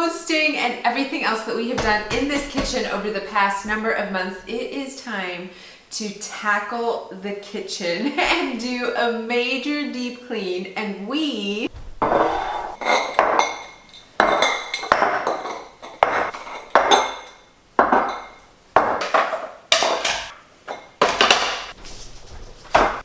composting and everything else that we have done in this kitchen over the past number of months, it is time to tackle the kitchen and do a major deep clean. And we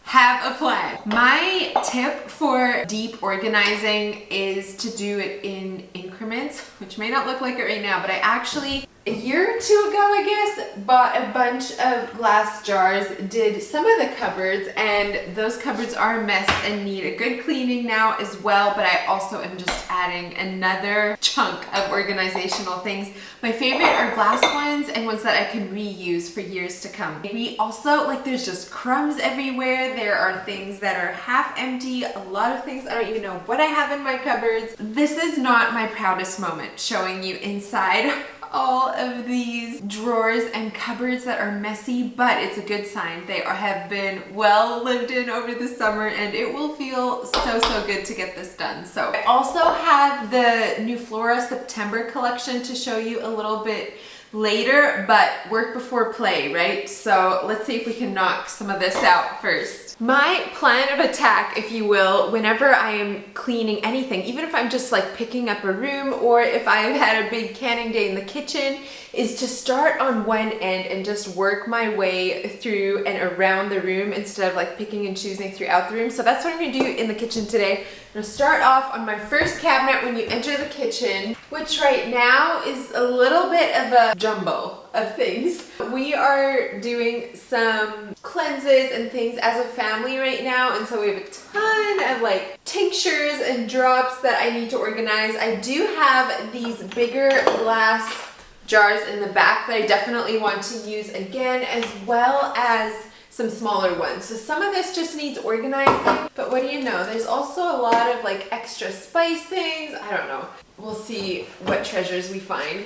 have a plan. My tip for deep organizing is to do it in increments, which may not look like it right now, but I actually, a year or two ago, I guess, bought a bunch of glass jars, did some of the cupboards, and those cupboards are a mess and need a good cleaning now as well, but I also am just adding another chunk of organizational things. My favorite are glass ones and ones that I can reuse for years to come. We also, like, there's just crumbs everywhere. There are things that are half empty, a lot of things I don't even know what I have in my cupboards. This is not my proudest moment, showing you inside all of these drawers and cupboards that are messy, but it's a good sign. They have been well lived in over the summer, and it will feel so good to get this done. So I also have the new Flora September collection to show you a little bit later, but work before play, right? So let's see if we can knock some of this out first. My plan of attack, if you will, whenever I am cleaning anything, even if I'm just like picking up a room or if I've had a big canning day in the kitchen, is to start on one end and just work my way through and around the room instead of like picking and choosing throughout the room. So that's what I'm gonna do in the kitchen today. I'm gonna start off on my first cabinet when you enter the kitchen, which right now is a little bit of a jumble of things. We are doing some cleanses and things as a family right now, and so we have a ton of like tinctures and drops that I need to organize. I do have these bigger glass jars in the back that I definitely want to use again, as well as some smaller ones. So some of this just needs organizing, but what do you know, there's also a lot of like extra spice things. I don't know. We'll see what treasures we find.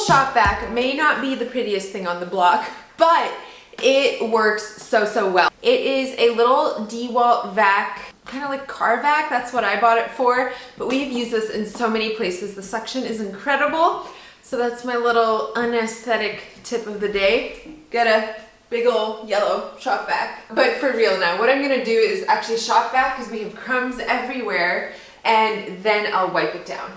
Shop vac may not be the prettiest thing on the block, but it works so well. It is a little DeWalt vac, kind of like car vac. That's what I bought it for, but we've used this in so many places. The suction is incredible. So that's my little unaesthetic tip of the day. Get a big old yellow shop vac. But for real now, what I'm gonna do is actually shop vac because we have crumbs everywhere, and then I'll wipe it down.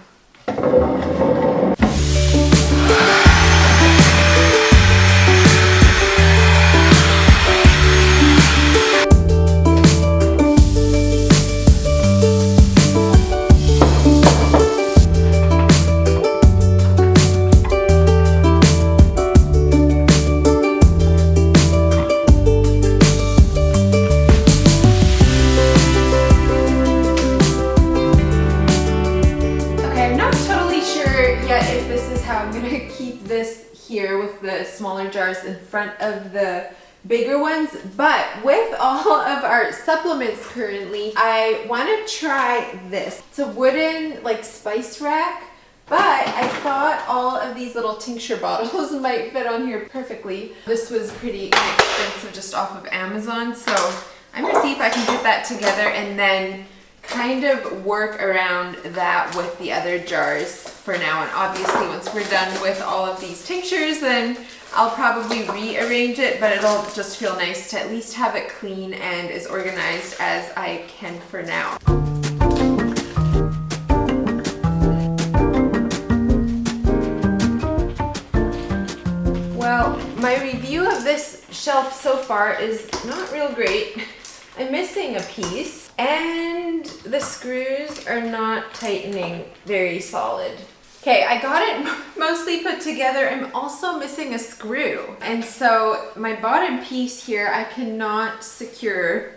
Here with the smaller jars in front of the bigger ones, but with all of our supplements currently, I want to try this. It's a wooden like spice rack, but I thought all of these little tincture bottles might fit on here perfectly. This was pretty inexpensive just off of Amazon, so I'm gonna see if I can put that together and then kind of work around that with the other jars for now. And obviously once we're done with all of these tinctures, then I'll probably rearrange it, but it'll just feel nice to at least have it clean and as organized as I can for now. Well, my review of this shelf so far is not real great. I'm missing a piece, and the screws are not tightening very solid. Okay, I got it mostly put together. I'm also missing a screw. And so my bottom piece here, I cannot secure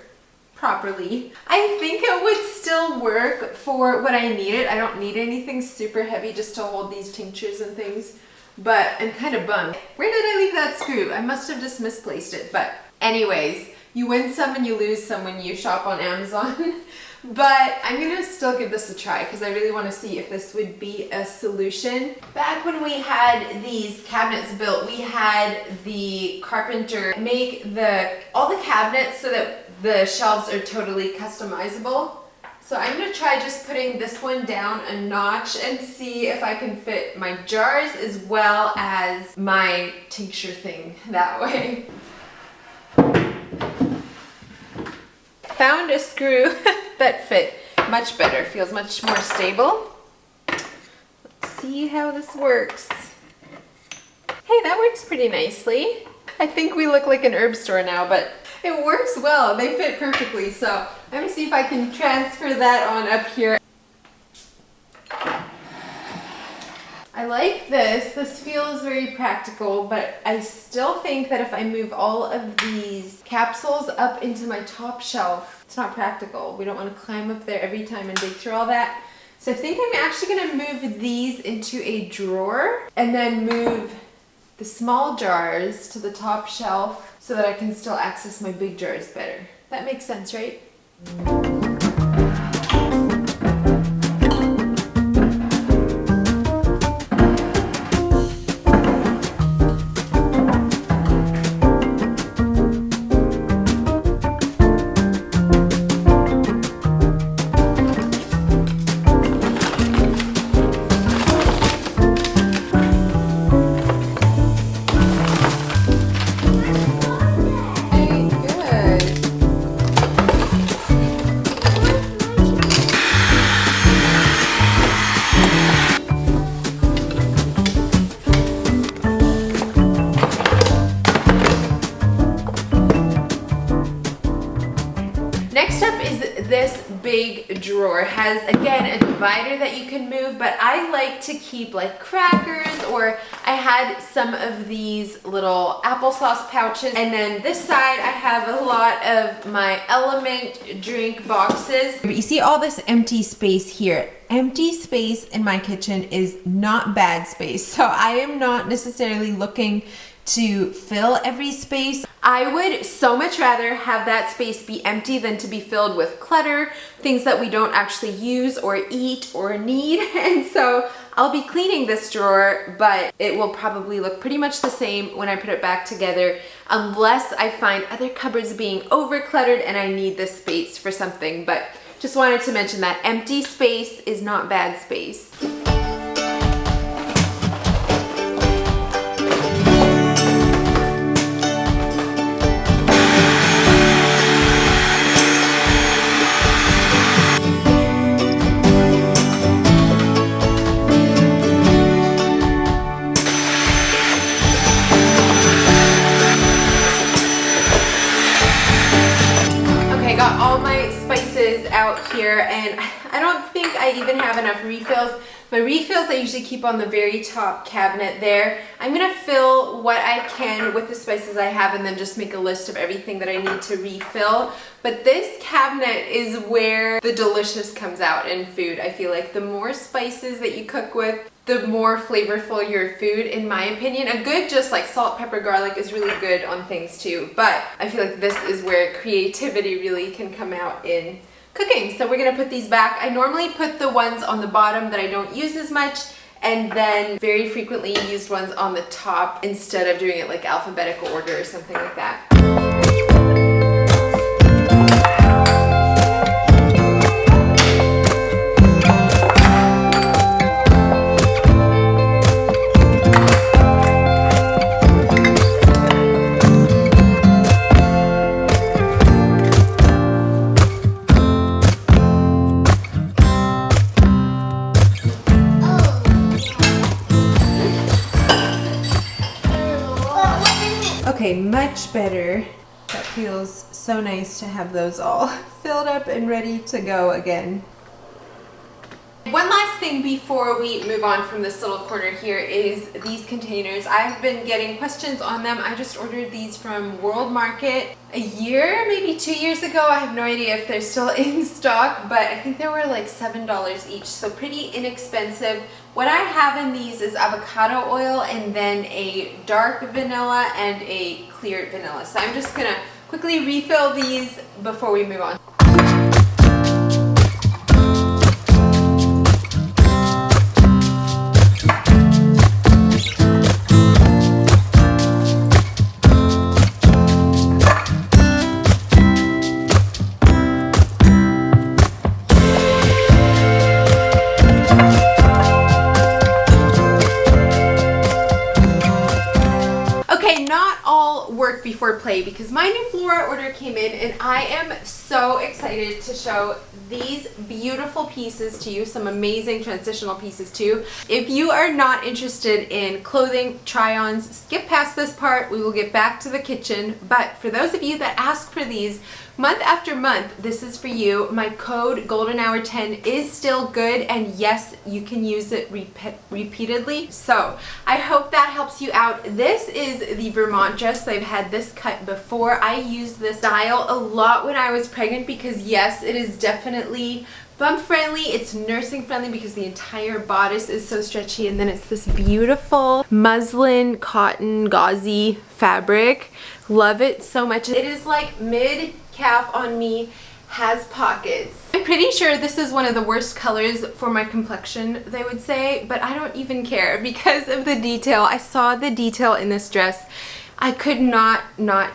properly. I think it would still work for what I needed. I don't need anything super heavy just to hold these tinctures and things. but I'm kind of bummed. Where did I leave that screw? I must have just misplaced it, but anyways, you win some and you lose some when you shop on Amazon. But I'm gonna still give this a try because I really want to see if this would be a solution. Back when we had these cabinets built, we had the carpenter make all the cabinets so that the shelves are totally customizable. So I'm gonna try just putting this one down a notch and see if I can fit my jars as well as my tincture thing that way. Found a screw that fit much better, feels much more stable. Let's see how this works. Hey, that works pretty nicely. I think we look like an herb store now, but it works well. They fit perfectly. So let me see if I can transfer that on up here. I like this. This feels very practical, but I still think that if I move all of these capsules up into my top shelf, it's not practical. We don't want to climb up there every time and dig through all that. So I think I'm actually going to move these into a drawer and then move the small jars to the top shelf so that I can still access my big jars better. That makes sense, right? Big drawer has again a divider that you can move, but I like to keep like crackers, or I had some of these little applesauce pouches, and then this side I have a lot of my Element drink boxes. You see all this empty space here. Empty space in my kitchen is not bad space, so I am not necessarily looking to fill every space. I would so much rather have that space be empty than to be filled with clutter, things that we don't actually use or eat or need. And so I'll be cleaning this drawer, but it will probably look pretty much the same when I put it back together, unless I find other cupboards being over cluttered and I need this space for something. But just wanted to mention that empty space is not bad space. Out here, and I don't think I even have enough refills. My refills I usually keep on the very top cabinet there. I'm gonna fill what I can with the spices I have and then just make a list of everything that I need to refill. But this cabinet is where the delicious comes out in food. I feel like the more spices that you cook with, the more flavorful your food, in my opinion. A good just like salt, pepper, garlic is really good on things too, but I feel like this is where creativity really can come out in cooking. So we're gonna put these back. I normally put the ones on the bottom that I don't use as much, and then very frequently used ones on the top instead of doing it like alphabetical order or something like that. Okay, much better. That feels so nice to have those all filled up and ready to go again. One last last thing before we move on from this little corner here is these containers. I've been getting questions on them. I just ordered these from World Market a year, maybe 2 years ago. I have no idea if they're still in stock, but I think they were like $7 each, so pretty inexpensive. What I have in these is avocado oil and then a dark vanilla and a clear vanilla. So I'm just gonna quickly refill these before we move on. Work before play, because my new Flora order came in and I am so excited to show these beautiful pieces to you, some amazing transitional pieces too. If you are not interested in clothing try-ons, skip past this part. We will get back to the kitchen, but for those of you that ask for these month after month, this is for you. My code GoldenHour10 is still good, and yes, you can use it repeatedly. So I hope that helps you out. This is the Vermont dress. I've had this cut before. I used this style a lot when I was pregnant because yes, it is definitely bump friendly. It's nursing friendly because the entire bodice is so stretchy, and then it's this beautiful muslin cotton gauzy fabric. Love it so much. It is like mid calf on me, has pockets. I'm pretty sure this is one of the worst colors for my complexion, they would say, but I don't even care because of the detail. I saw the detail in this dress. I could not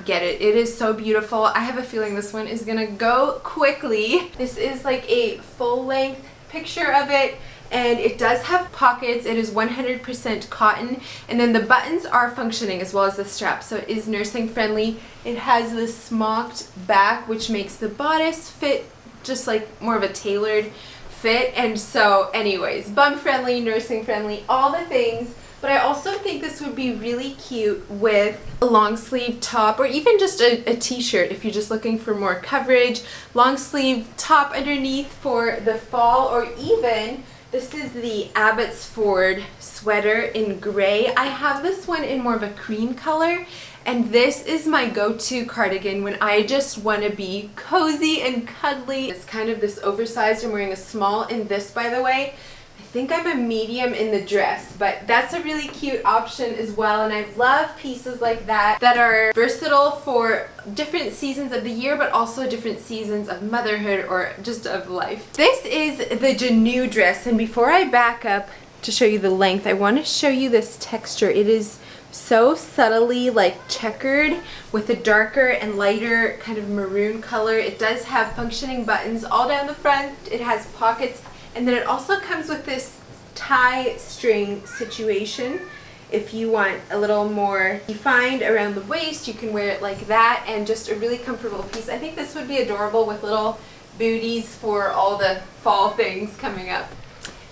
get it. It is so beautiful. I have a feeling this one is gonna go quickly. This is like a full length picture of it, and it does have pockets. It is 100% cotton, and then the buttons are functioning as well as the strap, so it is nursing friendly. It has this smocked back, which makes the bodice fit just like more of a tailored fit, and so anyways, bum friendly, nursing friendly, all the things. But I also think this would be really cute with a long sleeve top, or even just a t-shirt if you're just looking for more coverage. Long sleeve top underneath for the fall, or even this is the Abbotsford sweater in gray. I have this one in more of a cream color, and this is my go-to cardigan when I just want to be cozy and cuddly. It's kind of this oversized. I'm wearing a small in this, by the way. I think I'm a medium in the dress, but that's a really cute option as well, and I love pieces like that that are versatile for different seasons of the year, but also different seasons of motherhood or just of life. This is the Juneau dress, and before I back up to show you the length, I want to show you this texture. It is so subtly like checkered with a darker and lighter kind of maroon color. It does have functioning buttons all down the front. It has pockets. And then it also comes with this tie string situation. If you want a little more defined around the waist, you can wear it like that, and just a really comfortable piece. I think this would be adorable with little booties for all the fall things coming up.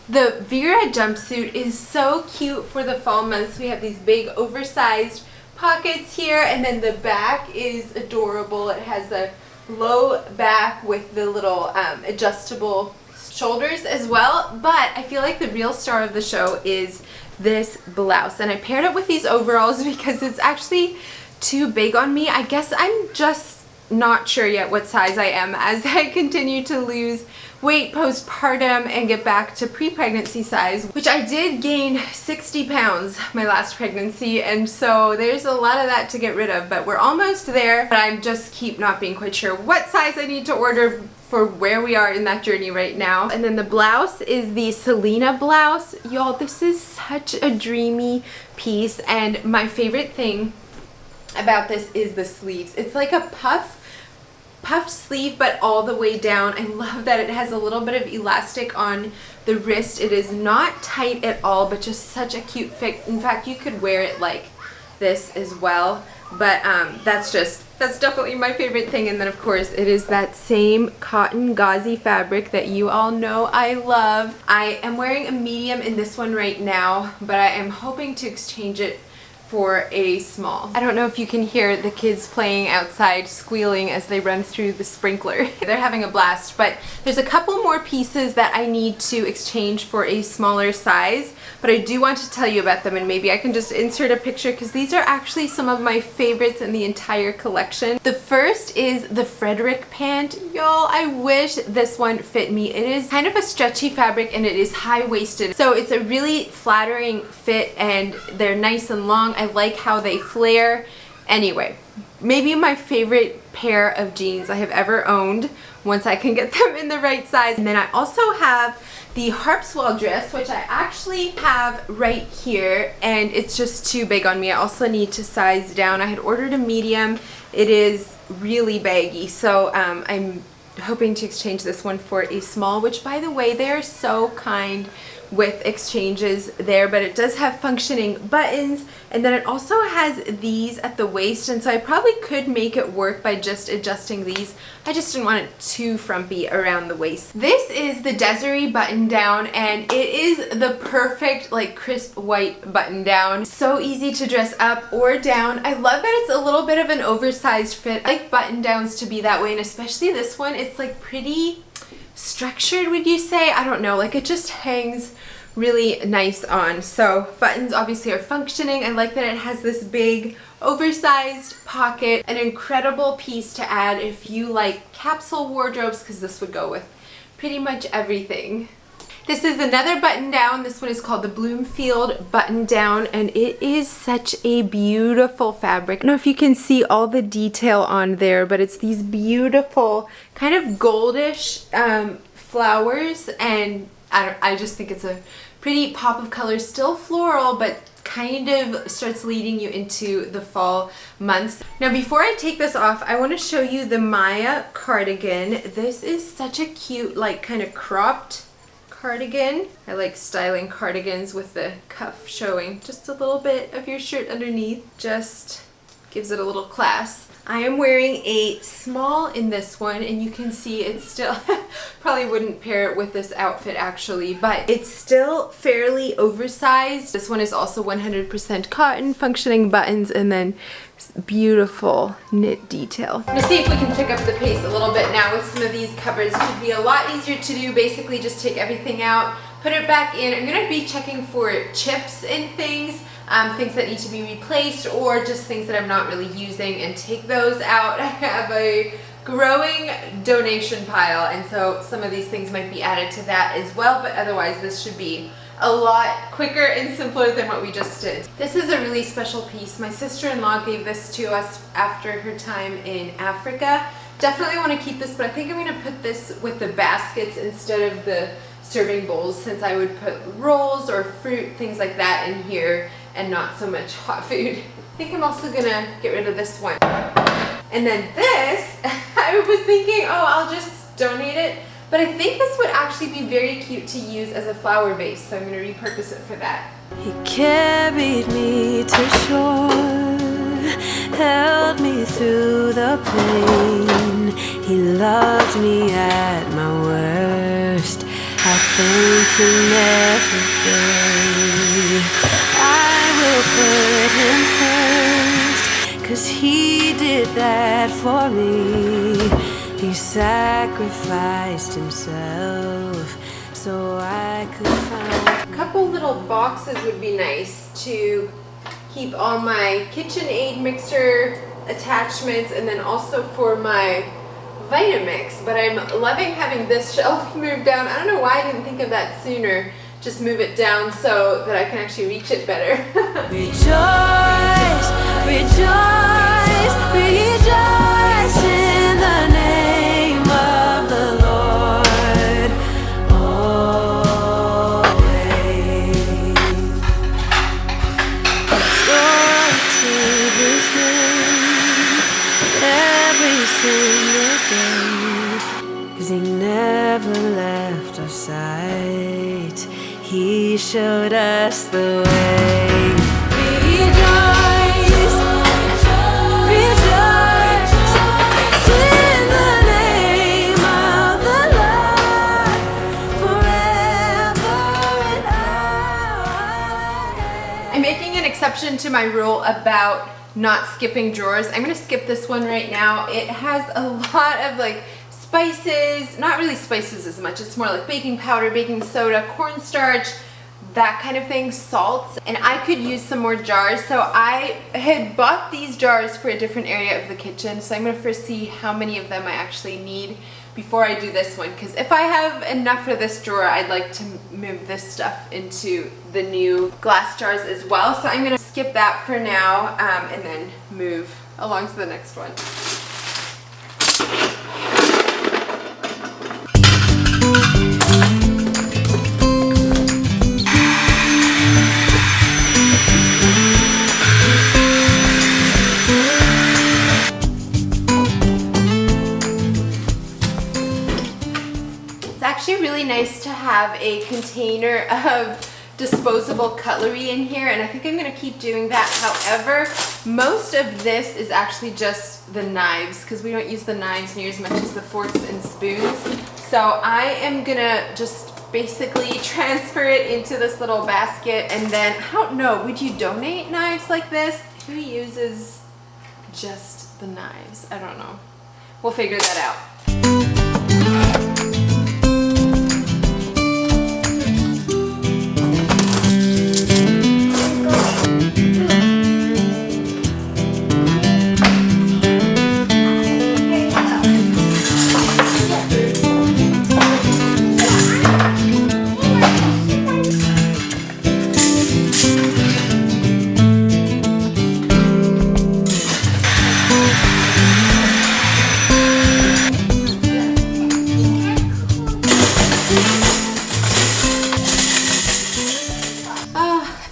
The Vera Jumpsuit is so cute for the fall months. We have these big oversized pockets here, and then the back is adorable. It has a low back with the little adjustable shoulders as well, but I feel like the real star of the show is this blouse, and I paired it with these overalls because it's actually too big on me. I guess I'm just not sure yet what size I am as I continue to lose weight postpartum and get back to pre-pregnancy size, which I did gain 60 pounds my last pregnancy, and so there's a lot of that to get rid of, but we're almost there. But I just keep not being quite sure what size I need to order for where we are in that journey right now. And then the blouse is the Selena blouse. Y'all, this is such a dreamy piece, and my favorite thing about this is the sleeves. It's like a puffed sleeve, but all the way down. I love that it has a little bit of elastic on the wrist. It is not tight at all, but just such a cute fit. In fact, you could wear it like this as well, but that's definitely my favorite thing. And then of course it is that same cotton gauzy fabric that you all know I love. I am wearing a medium in this one right now, but I am hoping to exchange it for a small. I don't know if you can hear the kids playing outside squealing as they run through the sprinkler. They're having a blast, but there's a couple more pieces that I need to exchange for a smaller size, but I do want to tell you about them, and maybe I can just insert a picture because these are actually some of my favorites in the entire collection. The first is the Frederick pant. Y'all, I wish this one fit me. It is kind of a stretchy fabric and it is high-waisted, so it's a really flattering fit and they're nice and long. I like how they flare. Anyway, maybe my favorite pair of jeans I have ever owned once I can get them in the right size. And then I also have the Harpswell dress, which I actually have right here, and it's just too big on me. I also need to size down. I had ordered a medium. It is really baggy, so I'm hoping to exchange this one for a small, which, by the way, they are so kind with exchanges there, but it does have functioning buttons, and then it also has these at the waist, and so I probably could make it work by just adjusting these. I just didn't want it too frumpy around the waist. This is the Desiree Button Down, and it is the perfect like crisp white button down. So easy to dress up or down. I love that it's a little bit of an oversized fit. I like button downs to be that way, and especially this one, it's like pretty structured, would you say? I don't know, like it just hangs really nice on. So buttons obviously are functioning. I like that it has this big oversized pocket, an incredible piece to add if you like capsule wardrobes, because this would go with pretty much everything. This is another button down. This one is called the Bloomfield button down, and it is such a beautiful fabric. I don't know if you can see all the detail on there, but it's these beautiful kind of goldish flowers, and I just think it's a pretty pop of color, still floral, but kind of starts leading you into the fall months. Now before I take this off, I want to show you the Maya cardigan. This is such a cute, like kind of cropped cardigan. I like styling cardigans with the cuff showing just a little bit of your shirt underneath. Just gives it a little class. I am wearing a small in this one, and you can see it's still probably wouldn't pair it with this outfit actually, but it's still fairly oversized. This one is also 100% cotton, functioning buttons, and then beautiful knit detail. Let's see if we can pick up the pace a little bit now with some of these cupboards. It should be a lot easier to do. Basically just take everything out, put it back in. I'm going to be checking for chips and things. Things that need to be replaced, or just things that I'm not really using, and take those out. I have a growing donation pile, and so some of these things might be added to that as well, but otherwise this should be a lot quicker and simpler than what we just did. This is a really special piece. My sister-in-law gave this to us after her time in Africa. Definitely want to keep this, but I think I'm going to put this with the baskets instead of the serving bowls, since I would put rolls or fruit, things like that in here, and not so much hot food. I think I'm also gonna get rid of this one. And then this, I was thinking, oh, I'll just donate it, but I think this would actually be very cute to use as a flower base, so I'm gonna repurpose it for that. He carried me to shore, held me through the pain. He loved me at my worst. I thank him every day. I will put him first, 'cause he did that for me. He sacrificed himself so I could find. A couple little boxes would be nice to keep all my KitchenAid mixer attachments, and then also for my Vitamix. But I'm loving having this shelf moved down. I don't know why I didn't think of that sooner. Just move it down so that I can actually reach it better. Rejoice, rejoice, rejoice in the name of the Lord always. Restore to his name every single day, 'cause he never left our sight. He showed us the way. Rejoice, rejoice in the name of the Lord forever and ever. I'm making an exception to my rule about not skipping drawers. I'm gonna skip this one right now. It has a lot of like spices, not really spices as much, it's more like baking powder, baking soda, cornstarch, that kind of thing, salts, and I could use some more jars. So I had bought these jars for a different area of the kitchen, so I'm gonna first see how many of them I actually need before I do this one, because if I have enough for this drawer, I'd like to move this stuff into the new glass jars as well. So I'm gonna skip that for now and then move along to the next one. Really nice to have a container of disposable cutlery in here, and I think I'm gonna keep doing that. However, most of this is actually just the knives, because we don't use the knives near as much as the forks and spoons. So I am gonna just basically transfer it into this little basket, and then I don't know, would you donate knives like this? Who uses just the knives? I don't know. We'll figure that out.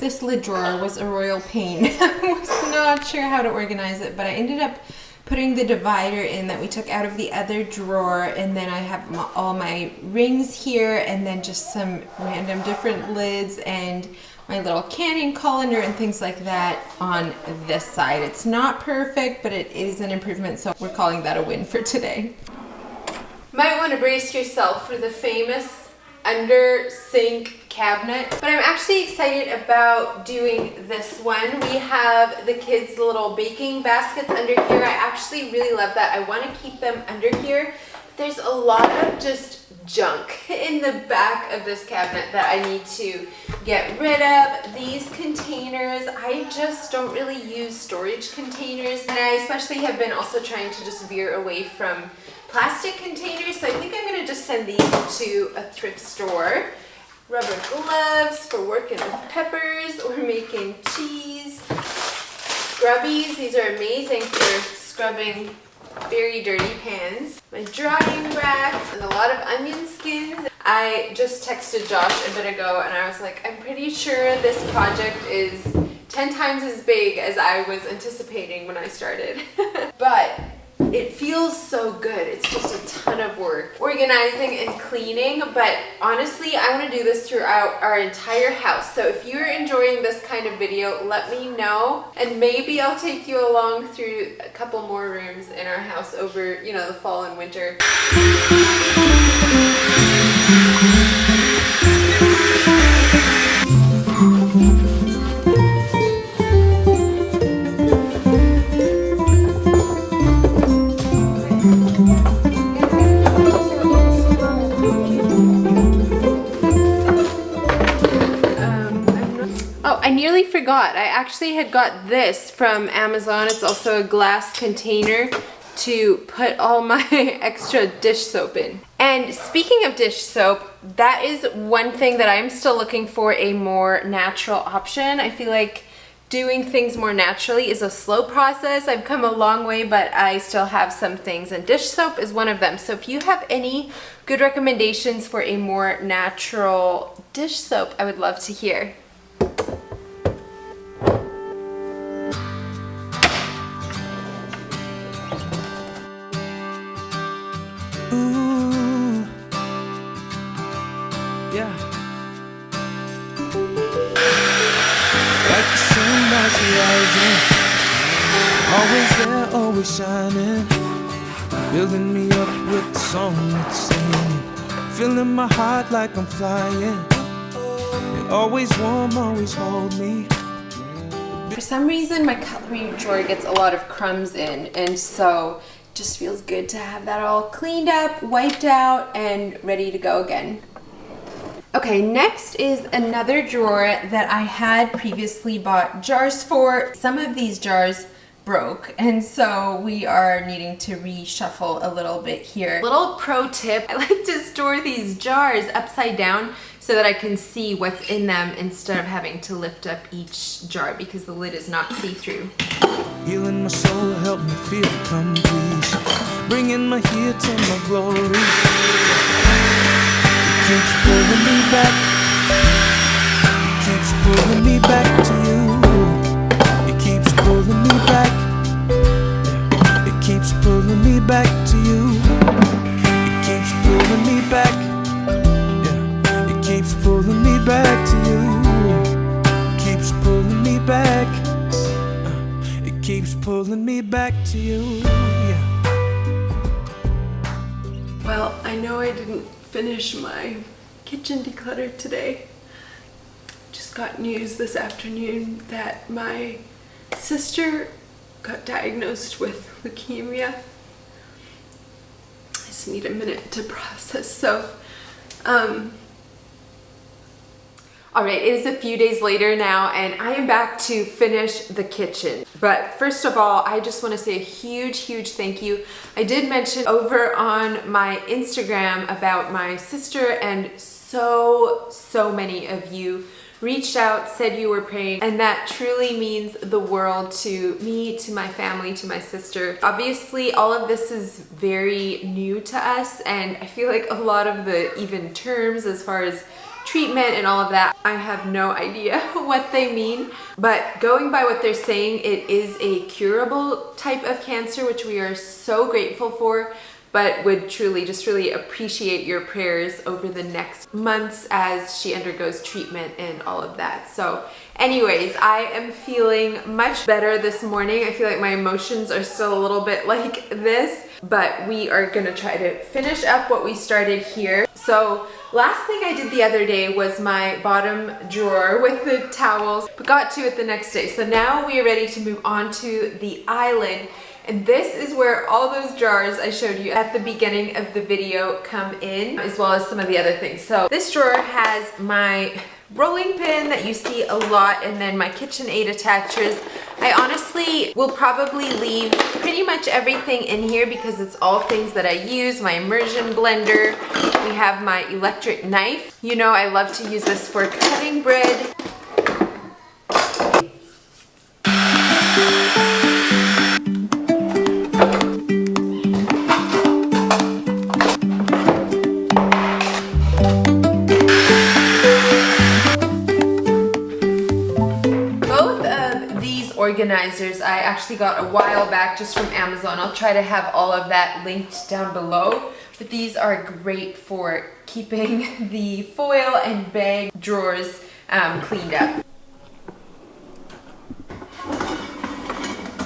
This lid drawer was a royal pain. I was not sure how to organize it, but I ended up putting the divider in that we took out of the other drawer, and then I have all my rings here, and then just some random different lids and my little canning colander and things like that on this side. It's not perfect, but it is an improvement, so we're calling that a win for today. Might want to brace yourself for the famous under sink cabinet, but I'm actually excited about doing this one. We have the kids' little baking baskets under here. I actually really love that. I want to keep them under here. There's a lot of just junk in the back of this cabinet that I need to get rid of. These containers, I just don't really use storage containers, and I especially have been also trying to just veer away from plastic containers, so I think I'm gonna just send these to a thrift store. Rubber gloves for working with peppers or making cheese. Scrubbies, these are amazing for scrubbing very dirty pans. My drying rack and a lot of onion skins. I just texted Josh a bit ago and I was like, I'm pretty sure this project is 10 times as big as I was anticipating when I started. But it feels so good. It's just a ton of work organizing and cleaning, but honestly I want to do this throughout our entire house. So if you're enjoying this kind of video, let me know, and maybe I'll take you along through a couple more rooms in our house over, you know, the fall and winter. I nearly forgot. I actually had got this from Amazon. It's also a glass container to put all my extra dish soap in. And speaking of dish soap, that is one thing that I'm still looking for, a more natural option. I feel like doing things more naturally is a slow process. I've come a long way, but I still have some things, and dish soap is one of them. So if you have any good recommendations for a more natural dish soap, I would love to hear. Ooh, yeah. Like the sunrise rising, always there, always shining, building me up with the song it's singing, filling my heart like I'm flying. You're always warm, always hold me. For some reason, my cutlery drawer gets a lot of crumbs in, and so it just feels good to have that all cleaned up, wiped out, and ready to go again. Okay, next is another drawer that I had previously bought jars for. Some of these jars broke, and so we are needing to reshuffle a little bit here. Little pro tip, I like to store these jars upside down so that I can see what's in them instead of having to lift up each jar because the lid is not see-through. Healing my soul, help me feel complete. Bringing my here to my glory. It keeps pulling me back. It keeps pulling me back to you. It keeps pulling me back. It keeps pulling me back to you. It keeps pulling me back. Yeah. It keeps pulling me back to you. Keeps pulling me back. It keeps pulling me back to you. Yeah. Well, I know I didn't finish my kitchen declutter today. Just got news this afternoon that my sister got diagnosed with leukemia. I just need a minute to process. So, all right, it is a few days later now, and I am back to finish the kitchen. But first of all, I just want to say a huge, huge thank you. I did mention over on my Instagram about my sister, and so many of you reached out, said you were praying, and that truly means the world to me, to my family, to my sister. Obviously, all of this is very new to us, and I feel like a lot of the even terms as far as treatment and all of that, I have no idea what they mean, but going by what they're saying, it is a curable type of cancer, which we are so grateful for, but would truly just really appreciate your prayers over the next months as she undergoes treatment and all of that. So anyways, I am feeling much better this morning. I feel like my emotions are still a little bit like this, but we are gonna try to finish up what we started here. So last thing I did the other day was my bottom drawer with the towels, but got to it the next day. So now we are ready to move on to the island. And this is where all those jars I showed you at the beginning of the video come in, as well as some of the other things. So this drawer has my rolling pin that you see a lot, and then my KitchenAid attachers. I honestly will probably leave pretty much everything in here because it's all things that I use. My immersion blender. We have my electric knife. You know I love to use this for cutting bread. Organizers I actually got a while back just from Amazon. I'll try to have all of that linked down below, but these are great for keeping the foil and bag drawers cleaned up.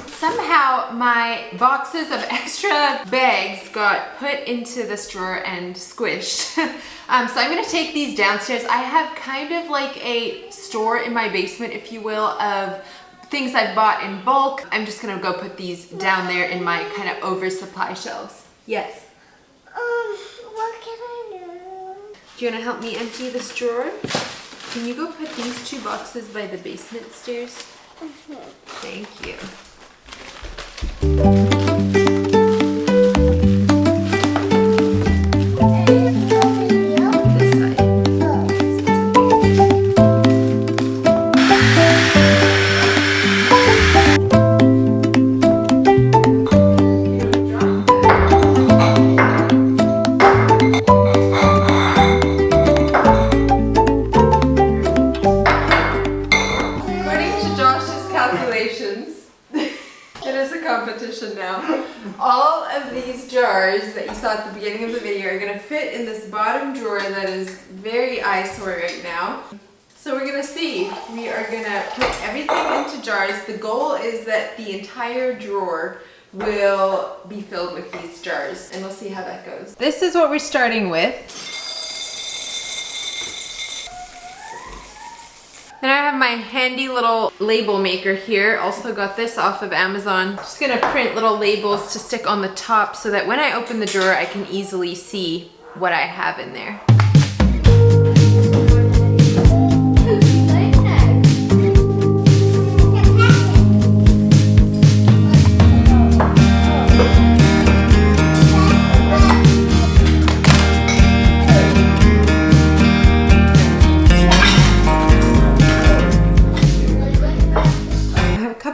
Somehow my boxes of extra bags got put into this drawer and squished. So I'm gonna take these downstairs. I have kind of like a store in my basement, if you will, of things I've bought in bulk. I'm just gonna go put these down there in my kind of oversupply shelves. Yes? What can I do? Do you wanna help me empty this drawer? Can you go put these two boxes by the basement stairs? Thank you. This side. Now, all of these jars that you saw at the beginning of the video are going to fit in this bottom drawer that is very eyesore right now. So we're going to see. We are going to put everything into jars. The goal is that the entire drawer will be filled with these jars, and we'll see how that goes. This is what we're starting with. Then I have my handy little label maker here. Also got this off of Amazon. Just gonna print little labels to stick on the top so that when I open the drawer, I can easily see what I have in there.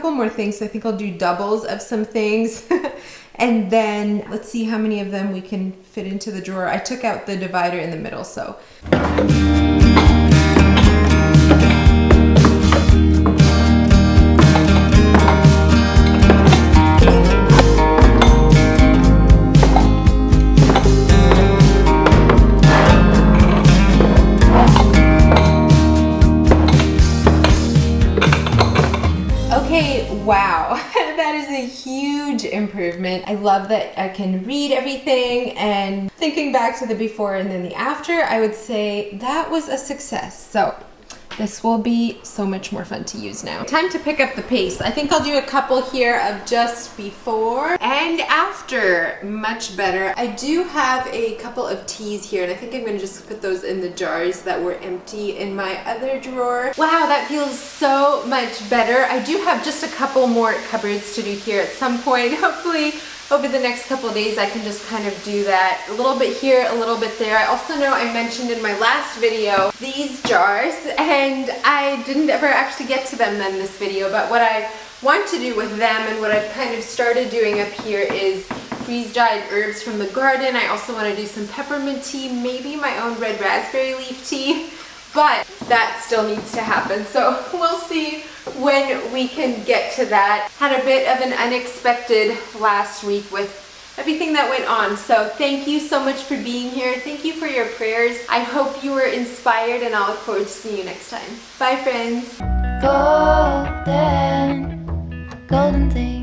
More things. I think I'll do doubles of some things and then let's see how many of them we can fit into the drawer. I took out the divider in the middle, so wow, that is a huge improvement. I love that I can read everything, and thinking back to the before and then the after, I would say that was a success. So this will be so much more fun to use now. Time to pick up the pace. I think I'll do a couple here of just before and after. Much better. I do have a couple of teas here, and I think I'm gonna just put those in the jars that were empty in my other drawer. Wow, that feels so much better. I do have just a couple more cupboards to do here at some point. Hopefully over the next couple of days I can just kind of do that. A little bit here, a little bit there. I also know I mentioned in my last video these jars, and I didn't ever actually get to them in this video, but what I want to do with them and what I've kind of started doing up here is freeze-dried herbs from the garden. I also want to do some peppermint tea, maybe my own red raspberry leaf tea, but that still needs to happen. So we'll see when we can get to that. Had a bit of an unexpected last week with everything that went on. So thank you so much for being here. Thank you for your prayers. I hope you were inspired, and I'll look forward to seeing you next time. Bye, friends. Golden, golden thing.